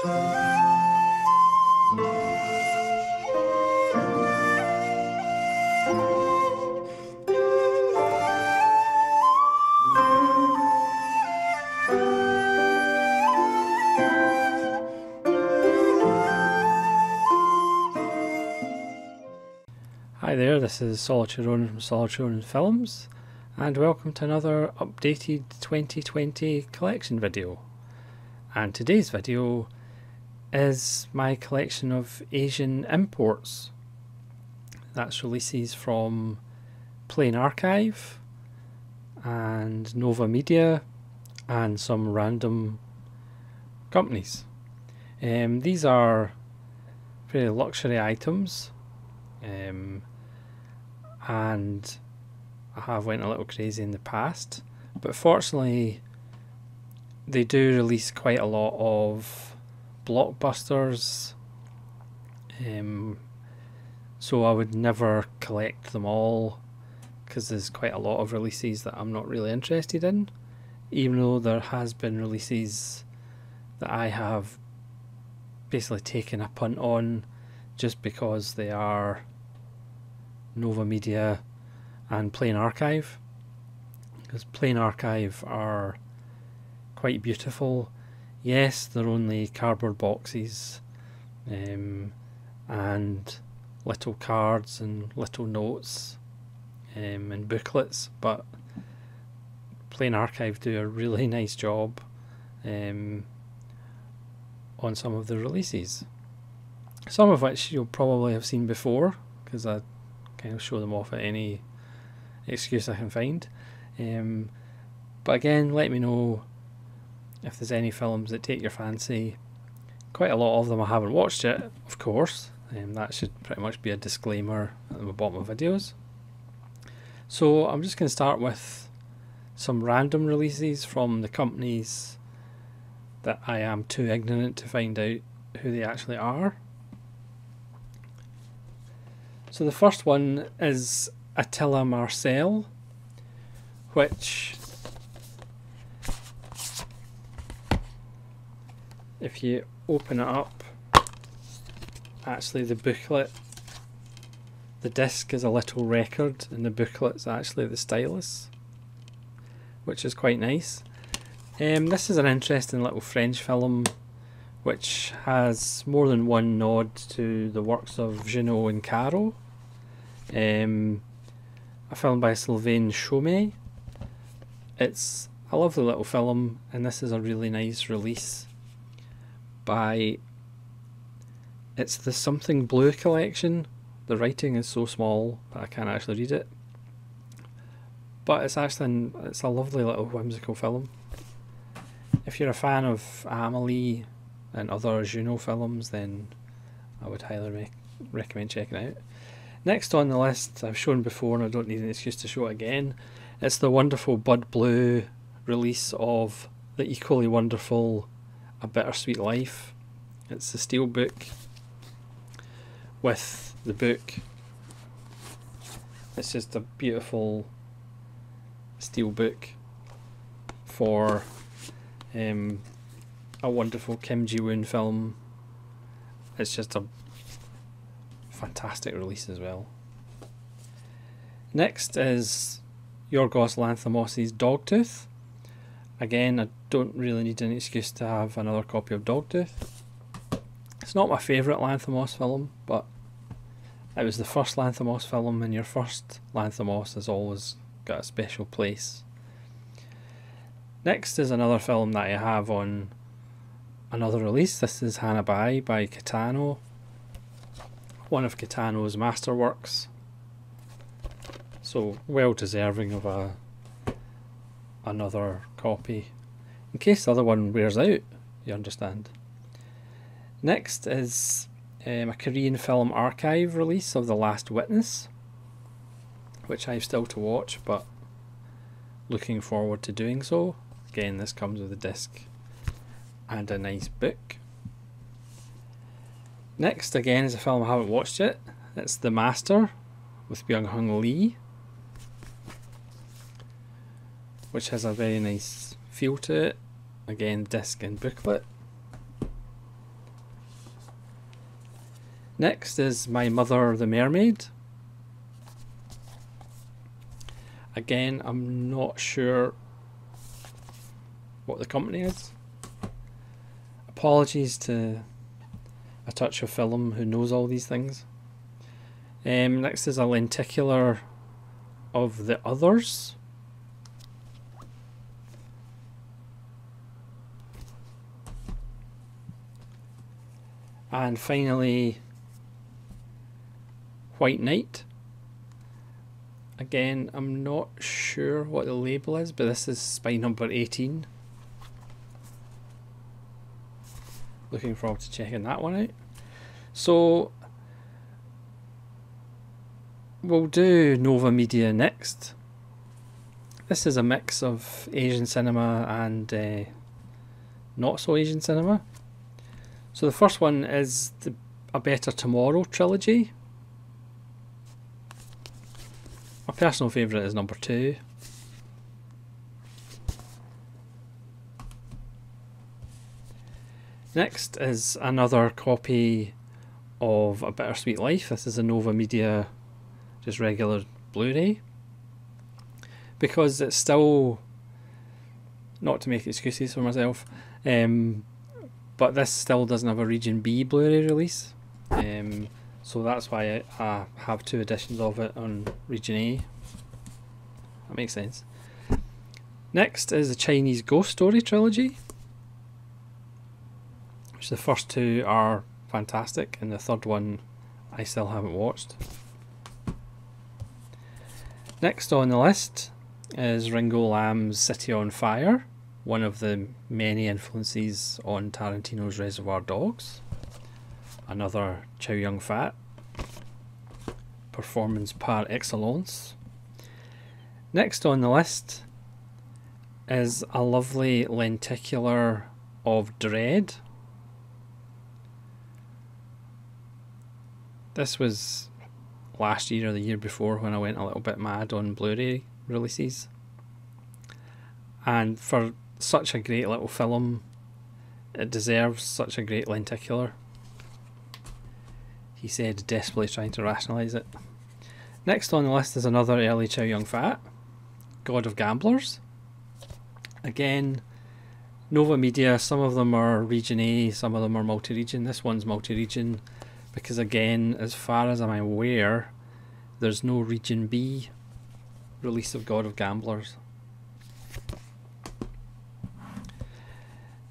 Hi there, this is Solitude Ronin from Solitude Ronin Films, and welcome to another updated 2020 collection video. And today's video is my collection of Asian imports. That's releases from Plain Archive and Nova Media and some random companies. These are very luxury items. And I have went a little crazy in the past, but fortunately they do release quite a lot of blockbusters, so I would never collect them all because there's quite a lot of releases that I'm not really interested in, even though there has been releases that I have basically taken a punt on just because they are Nova Media and Plain Archive, because Plain Archive are quite beautiful. Yes, they're only cardboard boxes and little cards and little notes and booklets, but Plain Archive do a really nice job on some of the releases, some of which you'll probably have seen before because I kind of show them off at any excuse I can find. But again, let me know if there's any films that take your fancy. Quite a lot of them I haven't watched yet, of course. That should pretty much be a disclaimer at the bottom of videos. So I'm just going to start with some random releases from the companies that I am too ignorant to find out who they actually are. So the first one is Attila Marcel, which, if you open it up, actually the booklet, the disc is a little record and the booklet's actually the stylus, which is quite nice. This is an interesting little French film which has more than one nod to the works of Junot and Caro. A film by Sylvain Chomet. It's a lovely little film, and this is a really nice release by, it's the Something Blue collection. The writing is so small but I can't actually read it, but it's a lovely little whimsical film. If you're a fan of Amelie and other Junot films, then I would highly recommend checking it out. Next on the list, I've shown before and I don't need an excuse to show it again. It's the wonderful Bud Blue release of the equally wonderful A Bittersweet Life. It's the steelbook with the book. It's just a beautiful steelbook for a wonderful Kim Ji-woon film. It's just a fantastic release as well. Next is Yorgos Lanthimos' Dogtooth. Again, I don't really need an excuse to have another copy of Dogtooth. It's not my favourite Lanthimos film, but it was the first Lanthimos film, and your first Lanthimos has always got a special place. Next is another film that I have on another release. This is Hanabai by Kitano, one of Kitano's masterworks, so well deserving of another copy, in case the other one wears out, you understand. Next is a Korean Film Archive release of The Last Witness, which I've still to watch, but looking forward to doing so. Again, this comes with a disc and a nice book. Next, again, is a film I haven't watched yet. It's The Master with Byung-hun Lee, which has a very nice feel to it. Again, disc and booklet. Next is My Mother the Mermaid. Again, I'm not sure what the company is. Apologies to A Touch of Film who knows all these things. Next is a lenticular of The Others. And finally, White Knight. Again, I'm not sure what the label is, but this is spine number 18. Looking forward to checking that one out. So, we'll do Nova Media next. This is a mix of Asian cinema and not so Asian cinema. So the first one is the A Better Tomorrow trilogy. My personal favourite is number 2. Next is another copy of A Bittersweet Life. This is a Nova Media, just regular Blu-ray. Because it's still, not to make excuses for myself, but this still doesn't have a Region B Blu-ray release. So that's why I have 2 editions of it on Region A. That makes sense. Next is the Chinese Ghost Story trilogy, which the first 2 are fantastic, and the third one I still haven't watched. Next on the list is Ringo Lam's City on Fire, one of the many influences on Tarantino's Reservoir Dogs. Another Chow Yun-fat performance par excellence. Next on the list is a lovely lenticular of Dread. This was last year or the year before when I went a little bit mad on Blu-ray releases. And for such a great little film, it deserves such a great lenticular. He said, desperately trying to rationalise it. Next on the list is another early Chow Yun-fat, God of Gamblers. Again, Nova Media, some of them are Region A, some of them are multi-region. This one's multi-region because, again, as far as I'm aware, there's no Region B release of God of Gamblers.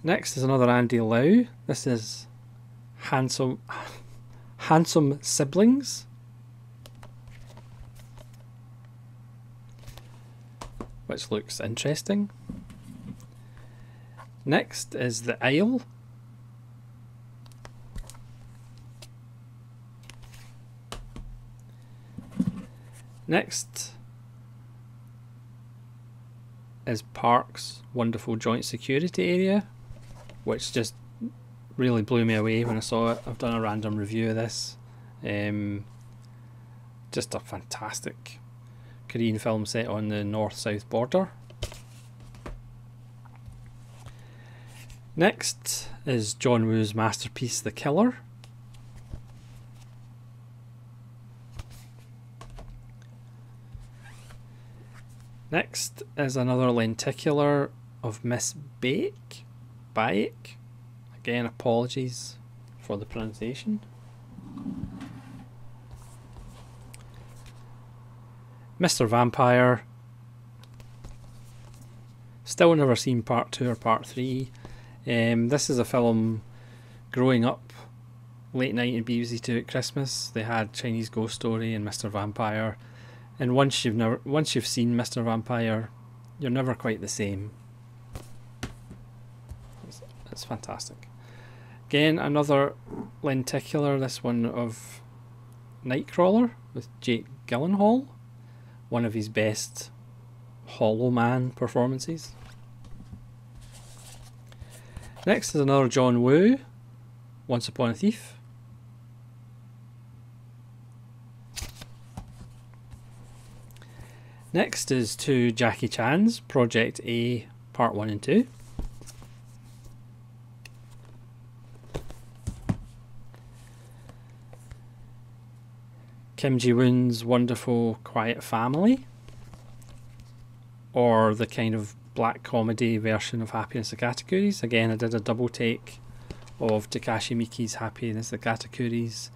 Next is another Andy Lau. This is Handsome Siblings. Which looks interesting. Next is The Isle. Next is Park's Wonderful Joint Security Area, which just really blew me away when I saw it. I've done a random review of this. Just a fantastic Korean film set on the north-south border. Next is John Woo's masterpiece The Killer. Next is another lenticular of Miss Baek. Again, apologies for the pronunciation. Mr. Vampire. Still never seen part 2 or part 3. This is a film growing up late night in BBC Two at Christmas. They had Chinese Ghost Story and Mr. Vampire. And once you've seen Mr. Vampire, you're never quite the same. It's fantastic. Again, another lenticular, this one of Nightcrawler with Jake Gyllenhaal. One of his best Hollow Man performances. Next is another John Woo, Once Upon a Thief. Next is 2 Jackie Chan's, Project A Part 1 and 2. Kim Ji-woon's wonderful Quiet Family, or the kind of black comedy version of Happiness of Katakuris. Again, I did a double take of Takashi Miike's Happiness of Katakuris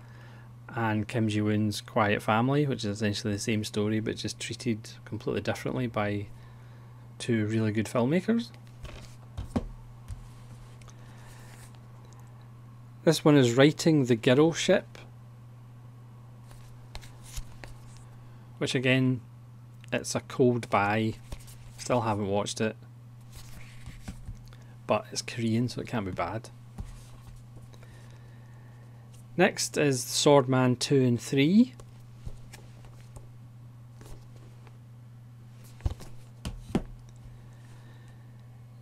and Kim Ji-woon's Quiet Family, which is essentially the same story but just treated completely differently by two really good filmmakers. This one is Writing the Girl Ship, which again, it's a cold buy. Still haven't watched it, but it's Korean, so it can't be bad. Next is Swordman 2 and 3.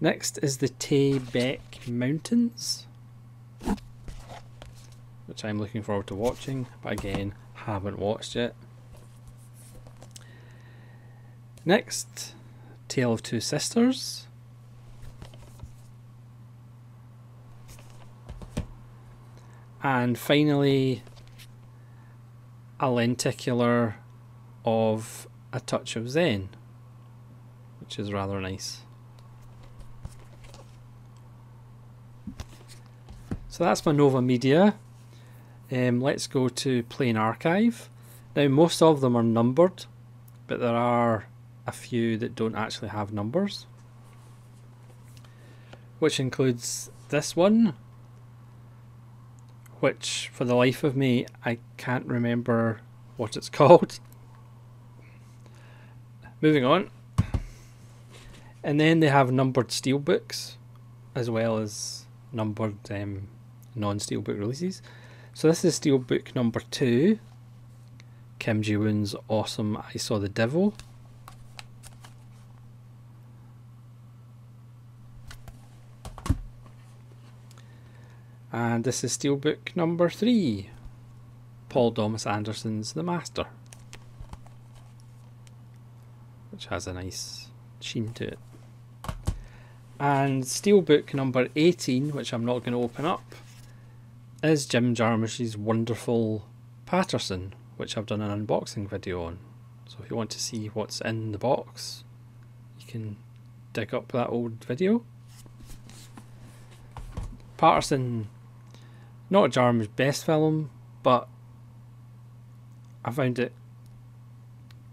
Next is the Taebaek Mountains, which I'm looking forward to watching, but again, haven't watched it. Next, Tale of Two Sisters. And finally, a lenticular of A Touch of Zen, which is rather nice. So that's my Nova Media. Let's go to Plain Archive. Now most of them are numbered, but there are a few that don't actually have numbers, which includes this one, which for the life of me I can't remember what it's called. Moving on. And then they have numbered steelbooks as well as numbered non-steelbook releases. So this is steelbook number 2, Kim Ji-woon's awesome I Saw the Devil. And this is steelbook number 3, Paul Thomas Anderson's The Master, which has a nice sheen to it. And steelbook number 18, which I'm not going to open up, is Jim Jarmusch's wonderful Patterson, which I've done an unboxing video on. So if you want to see what's in the box, you can dig up that old video. Patterson, not Jarmusch's best film, but I found it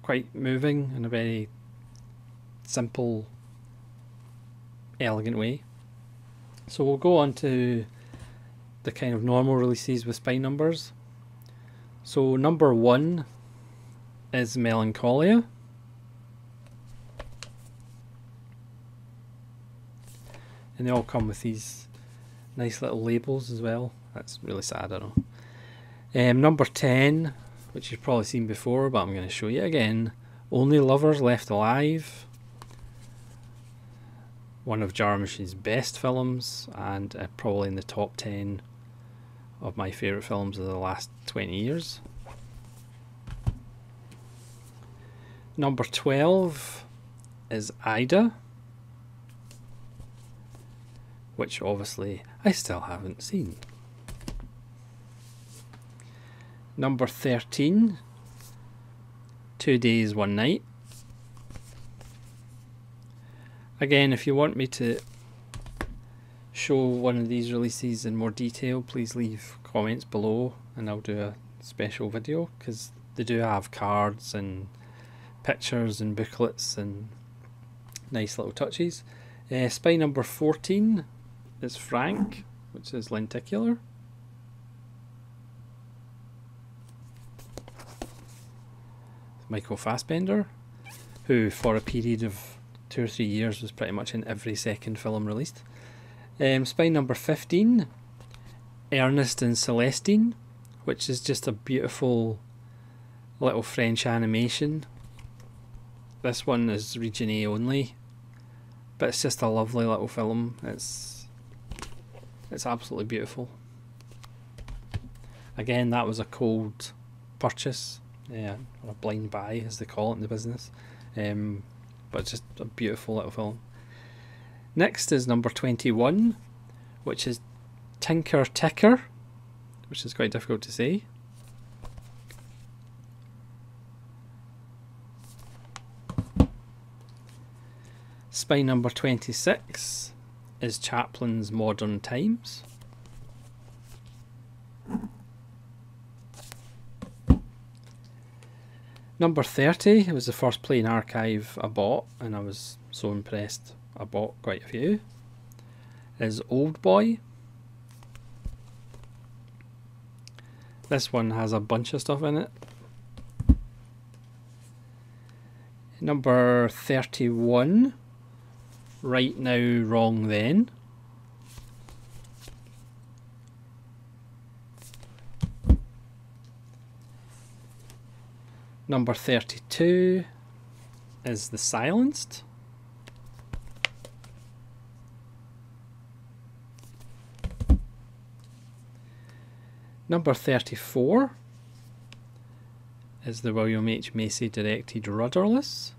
quite moving in a very simple, elegant way. So we'll go on to the kind of normal releases with spine numbers. So number 1 is Melancholia. And they all come with these nice little labels as well. That's really sad, I know. Number 10, which you've probably seen before, but I'm going to show you again. Only Lovers Left Alive. One of Jarmusch's best films, and probably in the top 10 of my favourite films of the last 20 years. Number 12 is Ida, which obviously I still haven't seen. Number 13, 2 Days, One Night. Again, if you want me to show one of these releases in more detail, please leave comments below and I'll do a special video, because they do have cards and pictures and booklets and nice little touches. Spine number 14 is Frank, which is lenticular. Michael Fassbender, who for a period of 2 or 3 years was pretty much in every second film released. Spine number 15, Ernest and Celestine, which is just a beautiful little French animation. This one is region A only, but it's just a lovely little film. It's absolutely beautiful. Again, that was a cold purchase, or a blind buy as they call it in the business. But just a beautiful little film. Next is number 21, which is Tinker Ticker, which is quite difficult to say. spine number 26 is Chaplin's Modern Times. Number 30 was the first plain archive I bought, and I was so impressed I bought quite a few, is Old Boy. This one has a bunch of stuff in it. Number 31, Right Now, Wrong Then. Number 32 is The Silenced. Number 34 is the William H. Macy directed Rudderless,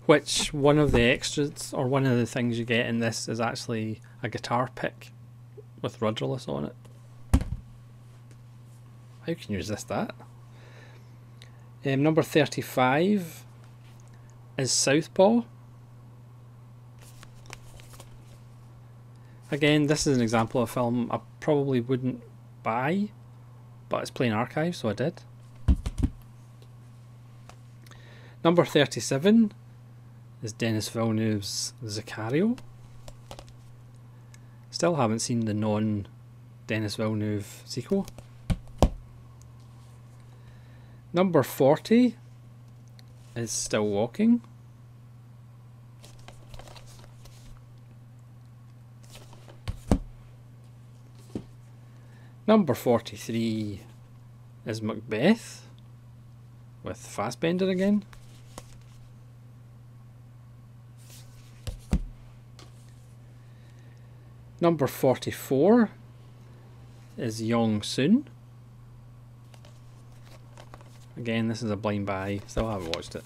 which one of the extras, or one of the things you get in this, is actually a guitar pick with Rudderless on it. How can you resist that? Number 35 is Southpaw. Again, this is an example of a film I probably wouldn't buy, but it's plain archive, so I did. Number 37 is Denis Villeneuve's Sicario. Still haven't seen the non-Denis Villeneuve sequel. Number 40 is Still Walking. Number 43 is Macbeth with Fassbender again. Number 44 is Yong Soon. Again, this is a blind buy, still haven't watched it.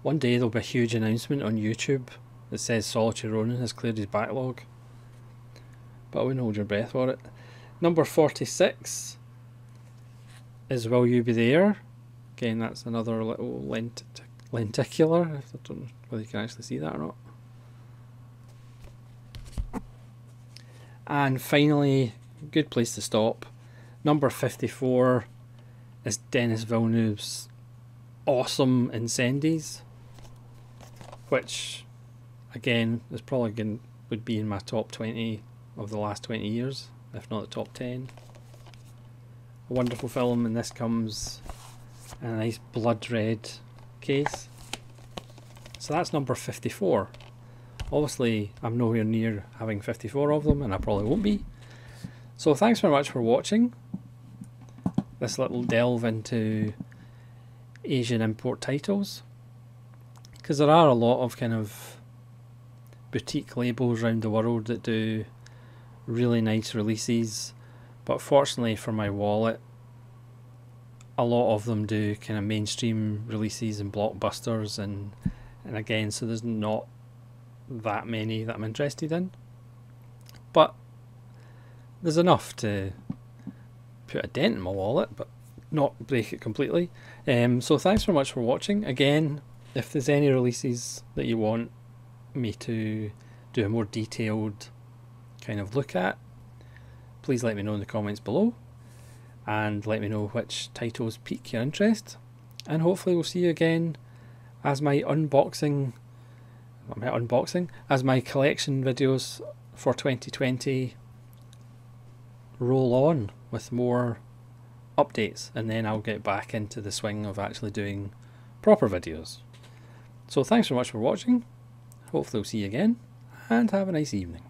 One day there'll be a huge announcement on YouTube that says Saoirse Ronan has cleared his backlog, but I wouldn't hold your breath for it. Number 46 is Will You Be There? Again, that's another little lenticular. I don't know whether you can actually see that or not. And finally, good place to stop, number 54 is Denis Villeneuve's awesome Incendies, which again is probably would be in my top 20 of the last 20 years, if not the top 10. A wonderful film, and this comes in a nice blood red case. So that's number 54. Obviously I'm nowhere near having 54 of them, and I probably won't be. So thanks very much for watching this little delve into Asian import titles, because there are a lot of kind of boutique labels around the world that do really nice releases, but fortunately for my wallet, a lot of them do kind of mainstream releases and blockbusters, and again, so there's not that many that I'm interested in, but there's enough to put a dent in my wallet but not break it completely. So thanks very much for watching. Again, if there's any releases that you want me to do a more detailed kind of look at, please let me know in the comments below, and let me know which titles pique your interest, and hopefully we'll see you again as my collection videos for 2020 roll on with more updates, and then I'll get back into the swing of actually doing proper videos. So thanks very much for watching, hopefully we'll see you again, and have a nice evening.